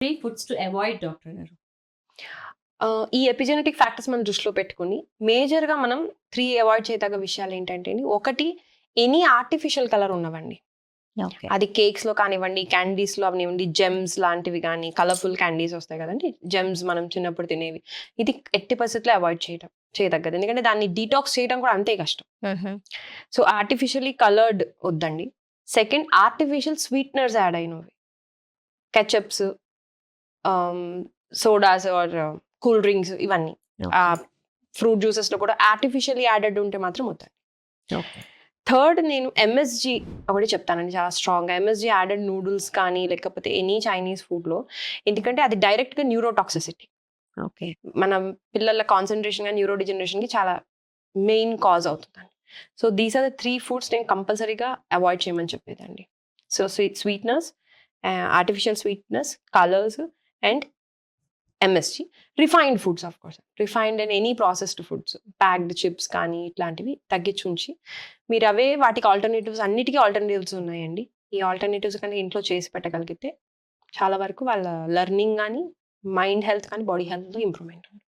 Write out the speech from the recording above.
3 foods to avoid doctor గారు. ఈ epigenetic factors మనం దృష్టిలో పెట్టుకొని మేజర్‌గా మనం 3 అవాయిడ్ చేయదగ్గ విషయాలేంటంటే అండి, ఒకటి ఎనీ ఆర్టిఫిషియల్ కలర్ ఉన్నవండి. ఓకే. అది కేక్స్‌లో కానివ్వండి, క్యాండీస్‌లో అవనివ్వండి, జెమ్స్ లాంటివి గానీ, కలర్‌ఫుల్ క్యాండీస్ వస్తాయి కదండీ! జెమ్స్ మనం చిన్నప్పుడు తినేవి. ఇది ఎట్టి పరిస్థితిలో అవాయిడ్ చేయదగ్గది. ఎందుకంటే దాన్ని డీటాక్స్ చేయడం కూడా అంతే కష్టం. సో, ఆర్టిఫిషియల్లీ కలర్డ్ వద్దండి. సెకండ్ ఆర్టిఫిషియల్ స్వీట్‌నర్స్ యాడ్ అయినవి. Ketchups, sodas or cool drinks ఇవన్నీ. ఫ్రూట్ జ్యూసెస్‌లో కూడా ఆర్టిఫిషియల్లీ యాడెడ్ ఉంటే మాత్రం వద్దండి. ఓకే. థర్డ్ నేను ఎంఎస్జీ ఒకటి చెప్తానండి చాలా స్ట్రాంగ్‌గా. ఎంఎస్జీ యాడెడ్ నూడిల్స్ కానీ, లేకపోతే ఎనీ చైనీస్ ఫుడ్‌లో. ఎందుకంటే అది డైరెక్ట్‌గా న్యూరోటాక్సిసిటీ. ఓకే. మన పిల్లల కాన్సంట్రేషన్ గాని, న్యూరో డిజనరేషన్‌కి చాలా మెయిన్ కాజ్ అవుతుందండి. So, these are the 3 foods నేను కంపల్సరీగా అవాయిడ్ చేయమని చెప్పేదండి. So, sweeteners, artificial sweeteners, colours and MSG. Refined foods of course. Refined and any processed foods. Packed chips కానీ ఇట్లాంటివి తగ్గించుంచి, మీరు అవే వాటికి ఆల్టర్‌నేటివ్స్ అన్నిటికి ఆల్టర్‌నేటివ్స్ ఉన్నాయండి. ఈ ఆల్టర్‌నేటివ్స్ కనుక ఇంట్లో చేసి పెట్టగలిగితే చాలా వరకు వాళ్ళ లెర్నింగ్ గానీ, మైండ్ హెల్త్ కానీ, బాడీ హెల్త్‌లో ఇంప్రూవ్‌మెంట్ ఉంటుంది.